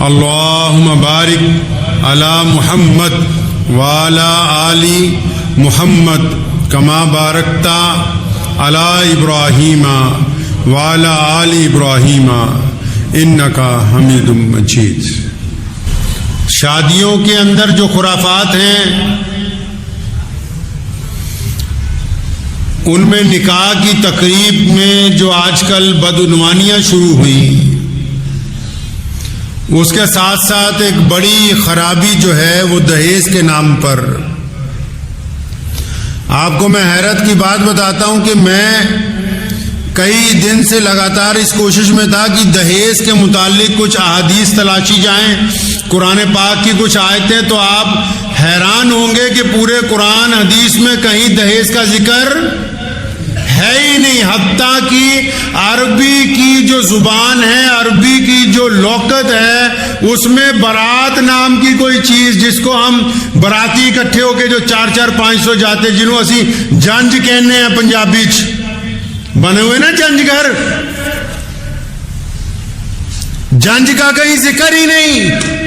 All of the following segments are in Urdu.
اللہم بارک علی محمد وعلی آل محمد کما بارکت علی ابراہیم وعلی آل ابراہیم انک حمید مجید۔ شادیوں کے اندر جو خرافات ہیں ان میں نکاح کی تقریب میں جو آج کل بدعنوانیاں شروع ہوئیں، اس کے ساتھ ساتھ ایک بڑی خرابی جو ہے وہ دہیز کے نام پر۔ آپ کو میں حیرت کی بات بتاتا ہوں کہ میں کئی دن سے لگاتار اس کوشش میں تھا کہ دہیز کے متعلق کچھ احادیث تلاشی جائیں، قرآن پاک کی کچھ آیتیں، تو آپ حیران ہوں گے کہ پورے قرآن حدیث میں کہیں دہیز کا ذکر ہے ہی نہیں۔ حتیٰ کہ عربی کی جو زبان ہے، عربی کی جو لغت ہے، اس میں برات نام کی کوئی چیز، جس کو ہم براتی اکٹھے ہو کے جو 400-500 جاتے، جنہوں اسی جنج کہنے ہیں پنجابی بنے ہوئے نا جنج گھر، جنج کا کہیں ذکر ہی نہیں۔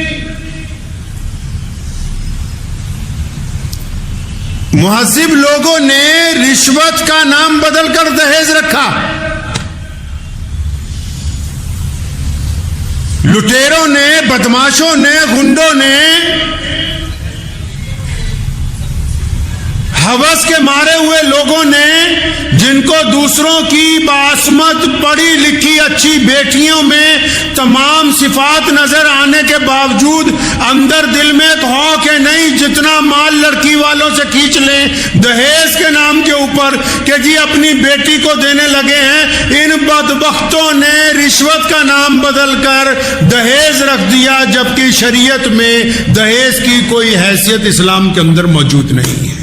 مہذب لوگوں نے رشوت کا نام بدل کر دہیز رکھا، لٹیروں نے، بدماشوں نے، گنڈوں نے ہوس کے مارے ہوئے لوگوں نے، جن کو دوسروں کی باسمت پڑھی لکھی اچھی بیٹیوں میں تمام صفات نظر آنے کے باوجود اندر دل میں ایک خوف ہے نہیں جتنا مال لڑکی والوں سے کھینچ لیں دہیز کے نام کے اوپر کہ جی اپنی بیٹی کو دینے لگے ہیں۔ ان بدبختوں نے رشوت کا نام بدل کر دہیز رکھ دیا، جبکہ شریعت میں دہیز کی کوئی حیثیت اسلام کے اندر موجود نہیں ہے۔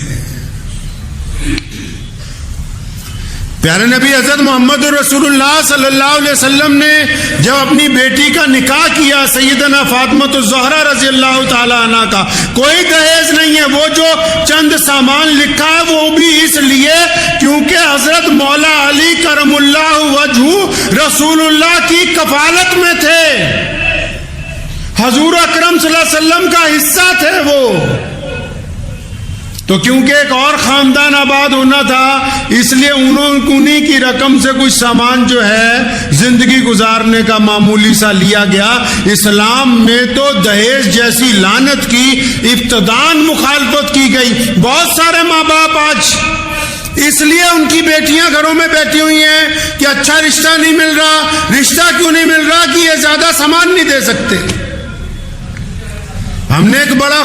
پیارے نبی حضرت محمد رسول اللہ صلی اللہ علیہ وسلم نے جب اپنی بیٹی کا نکاح کیا سیدنا فاطمہ الزہرا رضی اللہ تعالی عنہ کا، کوئی دہیز نہیں ہے۔ وہ جو چند سامان لکھا ہے وہ بھی اس لیے کیونکہ حضرت مولا علی کرم اللہ وجہہ رسول اللہ کی کفالت میں تھے، حضور اکرم صلی اللہ علیہ وسلم کا حصہ تھے وہ، تو کیونکہ ایک اور خاندان آباد ہونا تھا اس لیے انہیں کی رقم سے کچھ سامان جو ہے زندگی گزارنے کا معمولی سا لیا گیا۔ اسلام میں تو دہیز جیسی لعنت کی ابتداً مخالفت کی گئی۔ بہت سارے ماں باپ آج اس لیے ان کی بیٹیاں گھروں میں بیٹھی ہوئی ہیں کہ اچھا رشتہ نہیں مل رہا۔ رشتہ کیوں نہیں مل رہا؟ کہ یہ زیادہ سامان نہیں دے سکتے۔ ہم نے ایک بڑا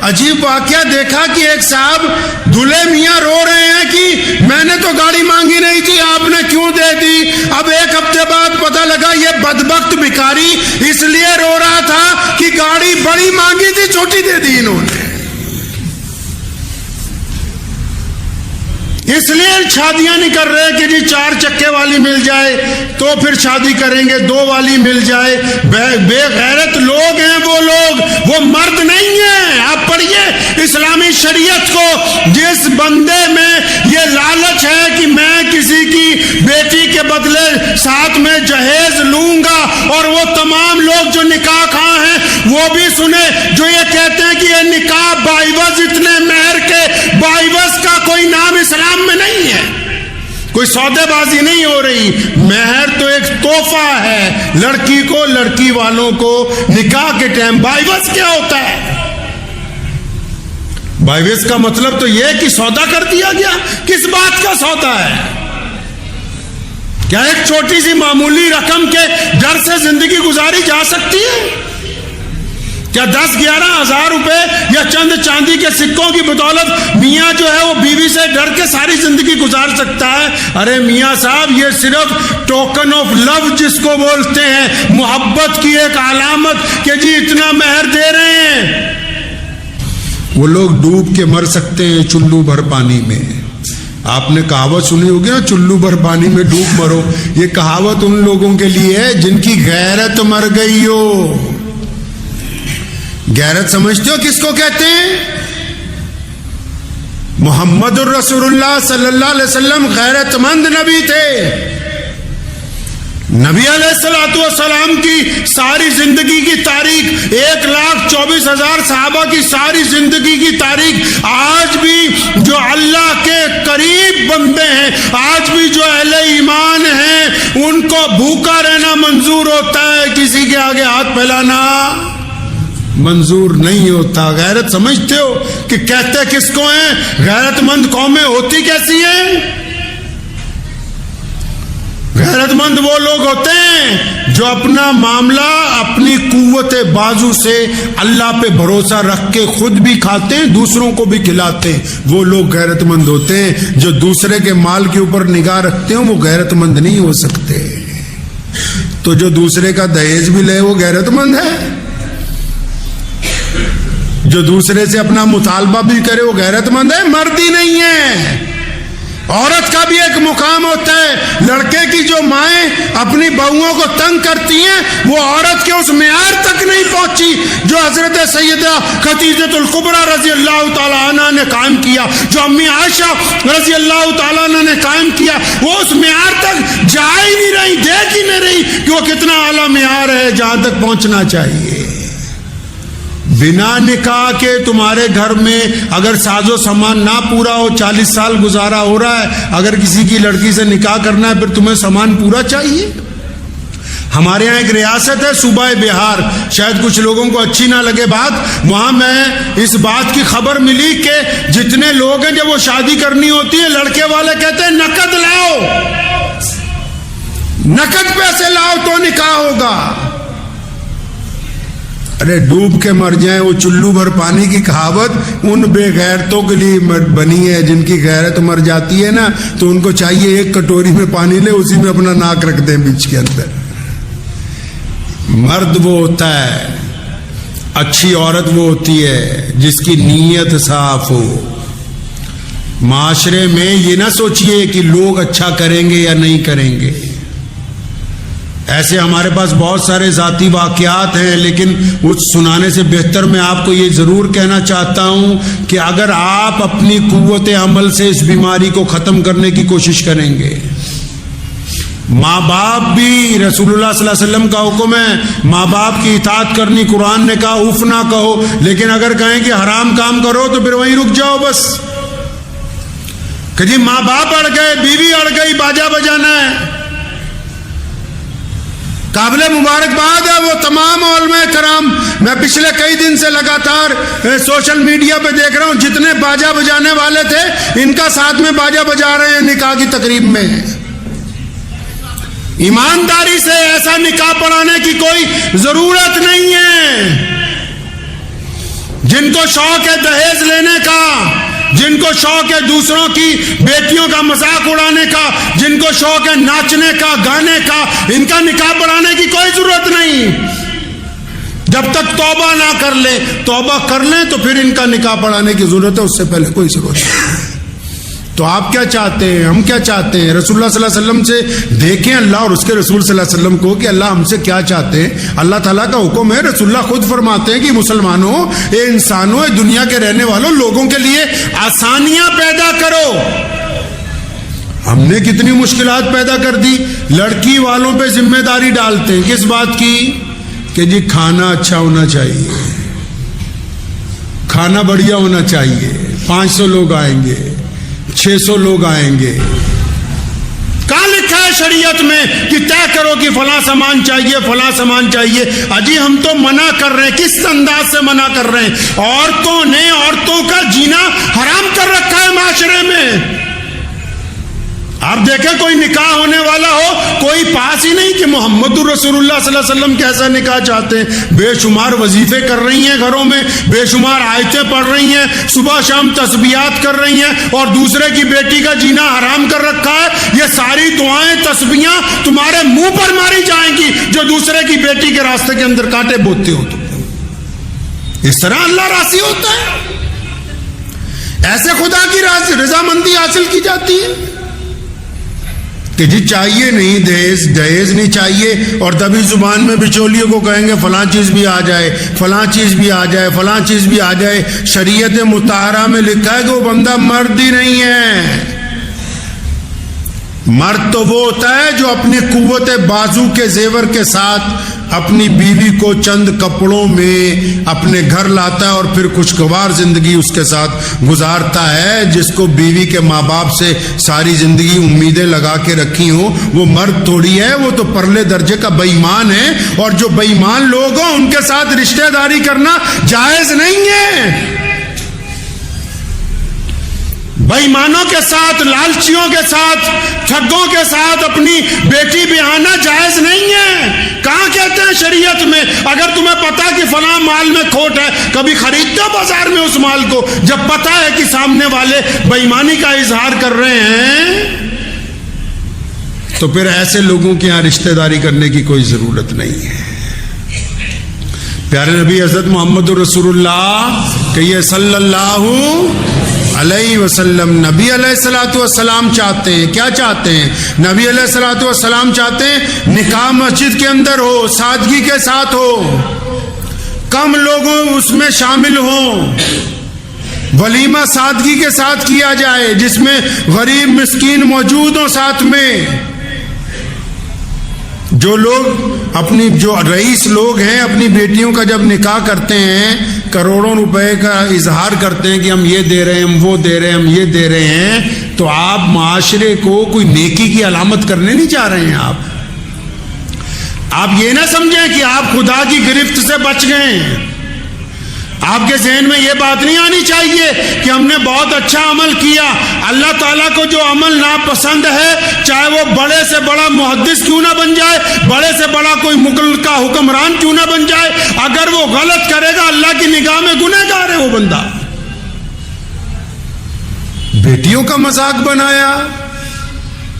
عجیب واقعہ دیکھا کہ ایک صاحب دلہے میاں رو رہے ہیں کہ میں نے تو گاڑی مانگی نہیں تھی، آپ نے کیوں دے دی؟ اب ایک ہفتے بعد پتہ لگا یہ بدبخت بھکاری اس لیے رو رہا تھا کہ گاڑی بڑی مانگی تھی، چھوٹی دے دی انہوں نے۔ اس لیے شادیاں نہیں کر رہے کہ جی 4 چکے والی مل جائے تو پھر شادی کریں گے، 2 والی مل جائے۔ بے غیرت لوگ ہیں وہ لوگ، وہ مرد نہیں ہیں۔ آپ پڑھیے اسلامی شریعت کو، جس بندے میں یہ لالچ ہے کہ میں کسی کی بیٹی کے بدلے ساتھ میں جہیز لوں گا، اور وہ تمام لوگ جو نکاح خواہ ہیں وہ بھی سنے جو یہ کہتے ہیں کہ یہ نکاح باعوض اتنے مہر کے، باعوض کا کوئی نام اسلام میں نہیں ہے، کوئی سودے بازی نہیں ہو رہی۔ مہر تو ایک تحفہ ہے لڑکی کو، لڑکی والوں کو نکاح کے ٹائم۔ باعوض کیا ہوتا ہے؟ باعوض کا مطلب تو یہ کہ سودا کر دیا گیا۔ کس بات کا سودا ہے؟ کیا ایک چھوٹی سی معمولی رقم کے ڈر سے زندگی گزاری جا سکتی ہے؟ کیا 10-11 ہزار روپے یا چند چاندی کے سکوں کی بدولت میاں جو ہے وہ بیوی سے ڈر کے ساری زندگی گزار سکتا ہے؟ ارے میاں صاحب، یہ صرف ٹوکن آف لو جس کو بولتے ہیں، محبت کی ایک علامت کہ جی اتنا مہر دے رہے ہیں۔ وہ لوگ ڈوب کے مر سکتے ہیں چلو بھر پانی میں۔ آپ نے کہاوت سنی ہوگی نا، چلو بھر پانی میں ڈوب مرو۔ یہ کہاوت ان لوگوں کے لیے ہے جن کی غیرت مر گئی ہو۔ غیرت سمجھتے ہو کس کو کہتے ہیں؟ محمد الرسول اللہ صلی اللہ علیہ وسلم غیرت مند نبی تھے، نبی علیہ الصلوۃ والسلام کی ساری زندگی کی تاریخ، 1,24,000 صحابہ کی ساری زندگی کی تاریخ، آج بھی جو اللہ کے قریب بندے ہیں، آج بھی جو اہل ایمان ہیں، ان کو بھوکا رہنا منظور ہوتا ہے، کسی کے آگے ہاتھ پھیلانا منظور نہیں ہوتا۔ غیرت سمجھتے ہو کہ کہتے کس کو ہیں؟ غیرت مند قومیں ہوتی کیسی ہیں؟ غیرت مند وہ لوگ ہوتے ہیں جو اپنا معاملہ اپنی قوت بازو سے اللہ پہ بھروسہ رکھ کے خود بھی کھاتے ہیں، دوسروں کو بھی کھلاتے ہیں، وہ لوگ غیرت مند ہوتے ہیں۔ جو دوسرے کے مال کے اوپر نگاہ رکھتے ہیں وہ غیرت مند نہیں ہو سکتے۔ تو جو دوسرے کا دہیج بھی لے وہ غیرت مند ہے، جو دوسرے سے اپنا مطالبہ بھی کرے وہ غیرت مند ہے؟ مرد ہی نہیں ہے۔ عورت کا بھی ایک مقام ہوتا ہے۔ لڑکے کی جو مائیں اپنی بہوؤں کو تنگ کرتی ہیں، وہ عورت کے اس معیار تک نہیں پہنچی جو حضرت سیدہ خدیجہ الکبریٰ رضی اللہ تعالیٰ عنہ نے قائم کیا، جو امی عائشہ رضی اللہ تعالیٰ عنہ نے قائم کیا۔ وہ اس معیار تک جا ہی نہیں رہی، دیکھ ہی نہیں رہی کہ وہ کتنا اعلیٰ معیار ہے جہاں تک پہنچنا چاہیے۔ بنا نکاح کے تمہارے گھر میں اگر ساز و سامان نہ پورا ہو، 40 سال گزارا ہو رہا ہے، اگر کسی کی لڑکی سے نکاح کرنا ہے پھر تمہیں سامان پورا چاہیے۔ ہمارے یہاں ایک ریاست ہے صوبہ بہار، شاید کچھ لوگوں کو اچھی نہ لگے بات، وہاں میں اس بات کی خبر ملی کہ جتنے لوگ ہیں جب وہ شادی کرنی ہوتی ہے لڑکے والے کہتے ہیں نقد لاؤ، نقد پیسے لاؤ تو نکاح ہوگا۔ ارے ڈوب کے مر جائیں، وہ چلو بھر پانی کی کہاوت ان بے غیرتوں کے لیے بنی ہے، جن کی غیرت مر جاتی ہے نا تو ان کو چاہیے ایک کٹوری میں پانی لے، اسی میں اپنا ناک رکھ دیں بیچ کے اندر۔ مرد وہ ہوتا ہے، اچھی عورت وہ ہوتی ہے جس کی نیت صاف ہو۔ معاشرے میں یہ نہ سوچئے کہ لوگ اچھا کریں گے یا نہیں کریں گے۔ ایسے ہمارے پاس بہت سارے ذاتی واقعات ہیں، لیکن اس سنانے سے بہتر میں آپ کو یہ ضرور کہنا چاہتا ہوں کہ اگر آپ اپنی قوت عمل سے اس بیماری کو ختم کرنے کی کوشش کریں گے، ماں باپ بھی، رسول اللہ صلی اللہ علیہ وسلم کا حکم ہے ماں باپ کی اطاعت کرنی، قرآن نے کہا اف نہ کہو، لیکن اگر کہیں کہ حرام کام کرو تو پھر وہیں رک جاؤ بس، کہ جی ماں باپ اڑ گئے، بیوی اڑ گئی، باجا بجانا ہے۔ قابل مبارکباد ہے وہ تمام علماء کرام، میں پچھلے کئی دن سے لگاتار سوشل میڈیا پہ دیکھ رہا ہوں، جتنے باجا بجانے والے تھے ان کا ساتھ میں باجا بجا رہے ہیں نکاح کی تقریب میں۔ ایمانداری سے ایسا نکاح پڑھانے کی کوئی ضرورت نہیں ہے۔ جن کو شوق ہے دہیز لینے کا، جن کو شوق ہے دوسروں کی بیٹیوں کا مذاق اڑانے کا، جن کو شوق ہے ناچنے کا، گانے کا، ان کا نکاح پڑھانے کی کوئی ضرورت نہیں۔ جب تک توبہ نہ کر لے، توبہ کر لیں تو پھر ان کا نکاح پڑھانے کی ضرورت ہے، اس سے پہلے کوئی ضرورت نہیں۔ تو آپ کیا چاہتے ہیں، ہم کیا چاہتے ہیں؟ رسول اللہ صلی اللہ علیہ وسلم سے دیکھیں اللہ اور اس کے رسول صلی اللہ علیہ وسلم کو کہ اللہ ہم سے کیا چاہتے ہیں۔ اللہ تعالیٰ کا حکم ہے، رسول اللہ خود فرماتے ہیں کہ مسلمانوں، اے انسانوں، اے دنیا کے رہنے والوں، لوگوں کے لیے آسانیاں پیدا کرو۔ ہم نے کتنی مشکلات پیدا کر دی، لڑکی والوں پہ ذمہ داری ڈالتے ہیں کس بات کی؟ کہ جی کھانا اچھا ہونا چاہیے، کھانا بڑھیا ہونا چاہیے، 500 لوگ آئیں گے، 600 لوگ آئیں گے۔ کہاں لکھا ہے شریعت میں کہ طے کرو کہ فلاں سامان چاہیے، فلاں سامان چاہیے؟ اجی ہم تو منع کر رہے ہیں، کس انداز سے منع کر رہے ہیں؟ عورتوں نے عورتوں کا جینا حرام کر رکھا ہے معاشرے میں۔ آپ دیکھیں کوئی نکاح ہونے والا ہو، کوئی پاس ہی نہیں کہ محمد رسول اللہ صلی اللہ علیہ وسلم کیسا نکاح چاہتے ہیں۔ بے شمار وظیفے کر رہی ہیں گھروں میں، بے شمار آیتیں پڑھ رہی ہیں، صبح شام تسبیحات کر رہی ہیں، اور دوسرے کی بیٹی کا جینا حرام کر رکھا ہے۔ یہ ساری دعائیں تسبیحاں تمہارے منہ پر ماری جائیں گی جو دوسرے کی بیٹی کے راستے کے اندر کانٹے بوتے ہو۔ تم اس طرح اللہ راضی ہوتا ہے؟ ایسے خدا کی رضامندی حاصل کی جاتی ہے کہ جی چاہیے نہیں دہیز نہیں چاہیے، اور تبھی زبان میں بچولیوں کو کہیں گے فلاں چیز بھی آ جائے، فلاں چیز بھی آ جائے، فلاں چیز بھی آ جائے۔ شریعت مطہرہ میں لکھا ہے کہ وہ بندہ مرد ہی نہیں ہے۔ مرد تو وہ ہوتا ہے جو اپنی قوت بازو کے زیور کے ساتھ اپنی بیوی کو چند کپڑوں میں اپنے گھر لاتا ہے اور پھر خوشگوار زندگی اس کے ساتھ گزارتا ہے. جس کو بیوی کے ماں باپ سے ساری زندگی امیدیں لگا کے رکھی ہوں وہ مرد تھوڑی ہے, وہ تو پرلے درجے کا بے ایمان ہے. اور جو بے ایمان لوگ ہوں ان کے ساتھ رشتہ داری کرنا جائز نہیں ہے. بے ایمانوں کے ساتھ, لالچیوں کے ساتھ, ٹھگوں کے ساتھ اپنی بیٹی بیاہنا جائز نہیں ہے. کہاں کہتے ہیں شریعت میں اگر تمہیں پتا کہ فلاں مال میں کھوٹ ہے کبھی خرید دو بازار میں اس مال کو, جب پتا ہے کہ سامنے والے بے ایمانی کا اظہار کر رہے ہیں. تو پھر ایسے لوگوں کے یہاں رشتہ داری کرنے کی کوئی ضرورت نہیں ہے. پیارے نبی حضرت محمد رسول اللہ کہیے صلی اللہ علیہ وسلم, نبی علیہ الصلوۃ والسلام چاہتے ہیں, کیا چاہتے ہیں؟ نبی علیہ الصلوۃ والسلام چاہتے ہیں نکاح مسجد کے اندر ہو, سادگی کے ساتھ ہو, کم لوگوں اس میں شامل ہوں, ولیمہ سادگی کے ساتھ کیا جائے جس میں غریب مسکین موجود ہوں ساتھ میں. جو لوگ اپنی, جو رئیس لوگ ہیں اپنی بیٹیوں کا جب نکاح کرتے ہیں کروڑوں روپے کا اظہار کرتے ہیں کہ ہم یہ دے رہے ہیں, ہم وہ دے رہے ہیں, ہم یہ دے رہے ہیں, تو آپ معاشرے کو کوئی نیکی کی علامت کرنے نہیں چاہ رہے ہیں. آپ یہ نہ سمجھیں کہ آپ خدا کی گرفت سے بچ گئے. آپ کے ذہن میں یہ بات نہیں آنی چاہیے کہ ہم نے بہت اچھا عمل کیا. اللہ تعالیٰ کو جو عمل ناپسند ہے, چاہے وہ بڑے سے بڑا محدث کیوں نہ بن جائے, بڑے سے بڑا کوئی ملک کا حکمران کیوں نہ بن جائے, اگر وہ غلط کرے گا اللہ کی نگاہ میں گنہگار ہے وہ بندہ. بیٹیوں کا مذاق بنایا,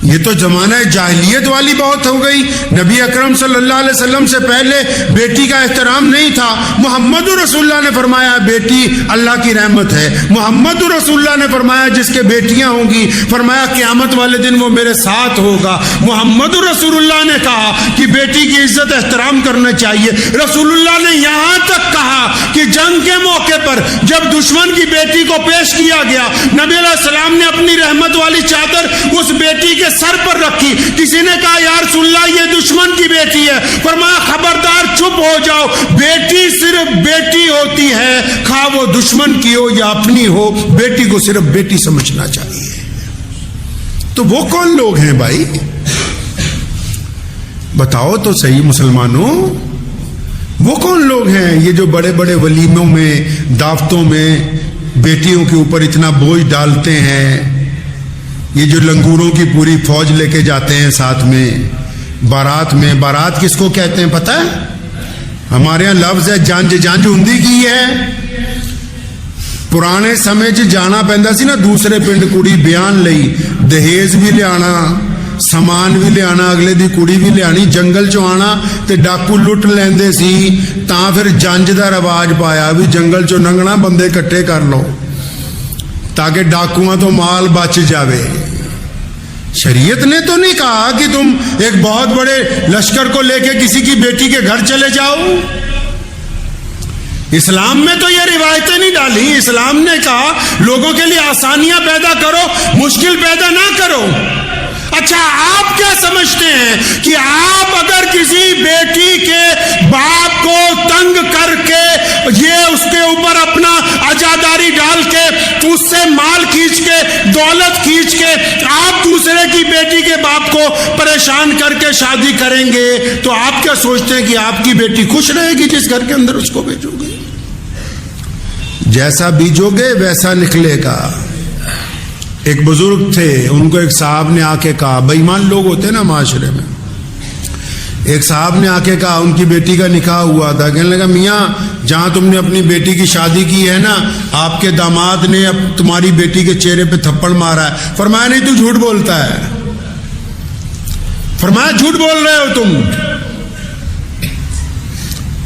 یہ تو زمانہ جاہلیت والی بات ہو گئی. نبی اکرم صلی اللہ علیہ وسلم سے پہلے بیٹی کا احترام نہیں تھا. محمد رسول اللہ نے فرمایا بیٹی اللہ کی رحمت ہے. محمد رسول اللہ نے فرمایا جس کے بیٹیاں ہوں گی فرمایا قیامت والے دن وہ میرے ساتھ ہوگا. محمد رسول اللہ نے کہا کہ بیٹی کی عزت احترام کرنا چاہیے. رسول اللہ نے یہاں تک کہا کہ جنگ کے موقع پر جب دشمن کی بیٹی کو پیش کیا گیا, نبی علیہ السلام نے اپنی رحمت والی چادر اس بیٹی کے سر پر رکھی. کسی نے کہا یا رسول اللہ یہ دشمن کی بیٹی ہے. فرمایا خبردار چپ ہو جاؤ, بیٹی صرف بیٹی ہوتی ہے, خواہ وہ دشمن کی ہو یا اپنی ہو, بیٹی کو صرف بیٹی سمجھنا چاہیے. تو وہ کون لوگ ہیں بھائی, بتاؤ تو صحیح مسلمانوں, وہ کون لوگ ہیں یہ جو بڑے بڑے ولیموں میں دعوتوں میں بیٹیوں کے اوپر اتنا بوجھ ڈالتے ہیں, یہ جو لنگوروں کی پوری فوج لے کے جاتے ہیں ساتھ میں بارات میں. بارات کس کو کہتے ہیں پتہ ہے؟ ہمارے یہاں لفظ ہے جانج, جانج ہندی کی ہے. پرانے سمے چ جانا پیندا سی نا دوسرے پنڈ کڑی بیان لئی, دہیز بھی لیانا, سامان بھی لیانا, اگلے دی کڑی بھی لیانی, جنگل چ آنا تے ڈاکو لٹ لیندے سی. تاں پھر جنج دا رواج پایا بھی جنگل چ لنگنا بندے اکٹھے کر لو تاکہ ڈاکوؤں تو مال بچ جاوے. شریعت نے تو نہیں کہا کہ تم ایک بہت بڑے لشکر کو لے کے کسی کی بیٹی کے گھر چلے جاؤ. اسلام میں تو یہ روایتیں نہیں ڈالی. اسلام نے کہا لوگوں کے لیے آسانیاں پیدا کرو, مشکل پیدا نہ کرو. اچھا آپ کیا سمجھتے ہیں کہ آپ اگر کسی بیٹی کے باپ کو تنگ کر کے یہ اس کے اوپر اپنا عزاداری ڈال کے اس سے مال کھینچ کے دولت کھینچ کے آپ دوسرے کی بیٹی کے باپ کو پریشان کر کے شادی کریں گے تو آپ کیا سوچتے ہیں کہ آپ کی بیٹی خوش رہے گی جس گھر کے اندر اس کو بھیجو گے؟ جیسا بیجو گے ویسا نکلے گا. ایک بزرگ تھے, ان کو ایک صاحب نے آ کے کہا, بے ایمان لوگ ہوتے ہیں نا معاشرے میں, ایک صاحب نے آ کے کہا ان کی بیٹی کا نکاح ہوا تھا, کہنے لگا میاں جہاں تم نے اپنی بیٹی کی شادی کی ہے نا آپ کے داماد نے اب تمہاری بیٹی کے چہرے پہ تھپڑ مارا ہے. فرمایا نہیں تو جھوٹ بولتا ہے. فرمایا جھوٹ بول رہے ہو تم.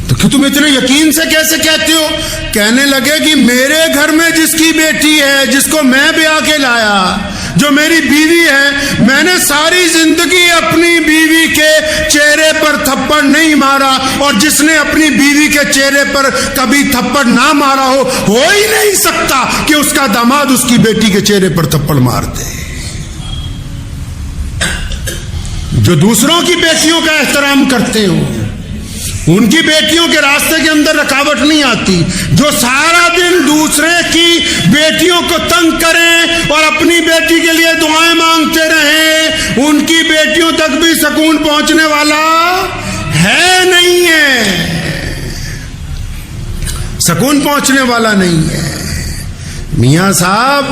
تو کہ تم اتنے یقین سے کیسے کہتے ہو؟ کہنے لگے کہ میرے گھر میں جس کی بیٹی ہے, جس کو میں بیاہ کے لایا, جو میری بیوی ہے, میں نے ساری زندگی اپنی بیوی کے چہرے پر تھپڑ نہیں مارا, اور جس نے اپنی بیوی کے چہرے پر کبھی تھپڑ نہ مارا ہو ہی نہیں سکتا کہ اس کا داماد اس کی بیٹی کے چہرے پر تھپڑ مار دے. جو دوسروں کی بیٹیوں کا احترام کرتے ہوں، ان کی بیٹیوں کے راستے کے اندر رکاوٹ نہیں آتی، جو سارا دن دوسرے کی بیٹیوں کو تنگ کریں اور اپنی بیٹی کے لیے دعائیں مانگتے رہیں، ان کی بیٹیوں تک بھی سکون پہنچنے والا ہے نہیں ہے، سکون پہنچنے والا نہیں ہے۔ میاں صاحب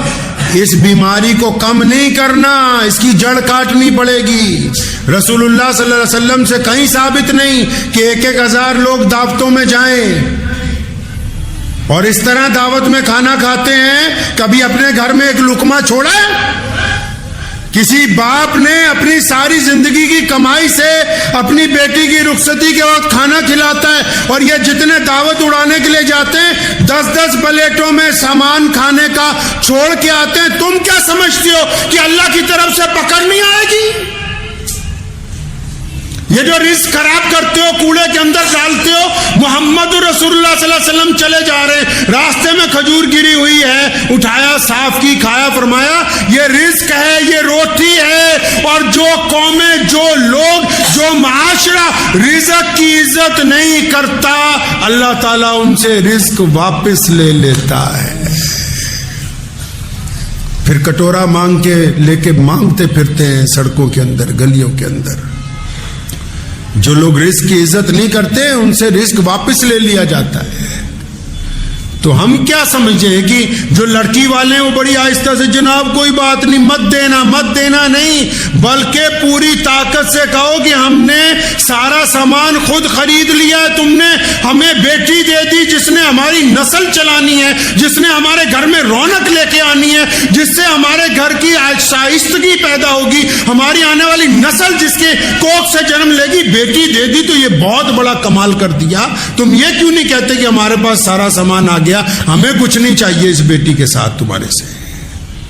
اس بیماری کو کم نہیں کرنا، اس کی جڑ کاٹنی پڑے گی۔ رسول اللہ صلی اللہ علیہ وسلم سے کہیں ثابت نہیں کہ 1,000 لوگ دعوتوں میں جائیں اور اس طرح دعوت میں کھانا کھاتے ہیں۔ کبھی اپنے گھر میں ایک لقمہ چھوڑا ہے؟ کسی باپ نے اپنی ساری زندگی کی کمائی سے اپنی بیٹی کی رخصتی کے وقت کھانا کھلاتا ہے، اور یہ جتنے دعوت اڑانے کے لیے جاتے ہیں 10 پلیٹوں میں سامان کھانے کا چھوڑ کے آتے ہیں۔ تم کیا سمجھتے ہو کہ اللہ کی طرف سے پکڑ نہیں آئے گی؟ یہ جو رزق خراب کرتے ہو، کوڑے کے اندر ڈالتے ہو، محمد رسول اللہ صلی اللہ علیہ وسلم چلے جا رہے ہیں، راستے میں کھجور گری ہوئی ہے، اٹھایا، صاف کی، کھایا، فرمایا یہ رزق ہے، یہ روٹی ہے۔ اور جو قومیں، جو لوگ، جو معاشرہ رزق کی عزت نہیں کرتا، اللہ تعالیٰ ان سے رزق واپس لے لیتا ہے۔ پھر کٹورا مانگ کے لے کے مانگتے پھرتے ہیں سڑکوں کے اندر، گلیوں کے اندر۔ جو لوگ رزق کی عزت نہیں کرتے ان سے رزق واپس لے لیا جاتا ہے۔ تو ہم کیا سمجھیں کہ جو لڑکی والے ہیں وہ بڑی آہستہ سے، جناب کوئی بات نہیں، مت دینا نہیں، بلکہ پوری طاقت سے کہو کہ ہم نے سارا سامان خود خرید لیا ہے، تم نے ہمیں بیٹی دے دی جس نے ہماری نسل چلانی ہے، جس نے ہمارے گھر میں رونق لے کے آنی ہے، جس سے ہمارے گھر کی شائستگی پیدا ہوگی، ہماری آنے والی نسل جس کے کوکھ سے جنم لے گی، بیٹی دے دی تو یہ بہت بڑا کمال کر دیا۔ تم یہ کیوں نہیں کہتے کہ ہمارے پاس سارا سامان آ گیا، ہمیں کچھ نہیں چاہیے اس بیٹی کے ساتھ تمہارے سے؟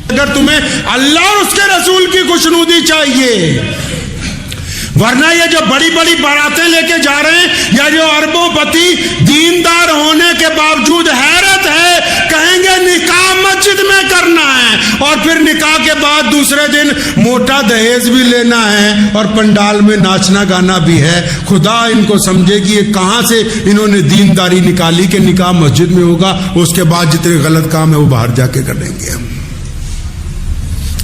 اگر تمہیں اللہ اور اس کے رسول کی خوشنودی چاہیے، ورنہ یہ جو بڑی بڑی باراتیں لے کے جا رہے ہیں، یا جو اربوں پتی دیندار ہونے کے باوجود حیرت ہے، کہیں گے نکاح مسجد میں کرنا ہے، اور پھر نکاح کے بعد دوسرے دن موٹا دہیز بھی لینا ہے اور پنڈال میں ناچنا گانا بھی ہے۔ خدا ان کو سمجھے کہ یہ کہاں سے انہوں نے دینداری نکالی کہ نکاح مسجد میں ہوگا، اس کے بعد جتنے غلط کام ہے وہ باہر جا کے کریں گے ہم۔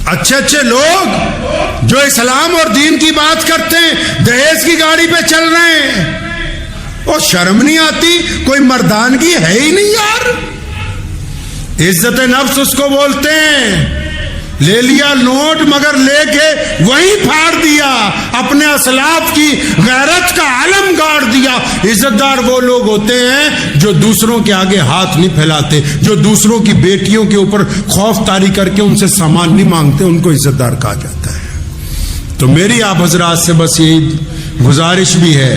اچھے لوگ جو اسلام اور دین کی بات کرتے ہیں دہیز کی گاڑی پہ چل رہے ہیں، اور شرم نہیں آتی؟ کوئی مردانگی ہے ہی نہیں یار۔ عزت نفس اس کو بولتے ہیں۔ لے لیا نوٹ مگر لے کے وہیں پھاڑ دیا، اپنے اسلاف کی غیرت کا علم گاڑ دیا۔ عزت دار وہ لوگ ہوتے ہیں جو دوسروں کے آگے ہاتھ نہیں پھیلاتے، جو دوسروں کی بیٹیوں کے اوپر خوف طاری کر کے ان سے سامان نہیں مانگتے، ان کو عزت دار کہا جاتا ہے۔ تو میری آپ حضرات سے بس یہی گزارش بھی ہے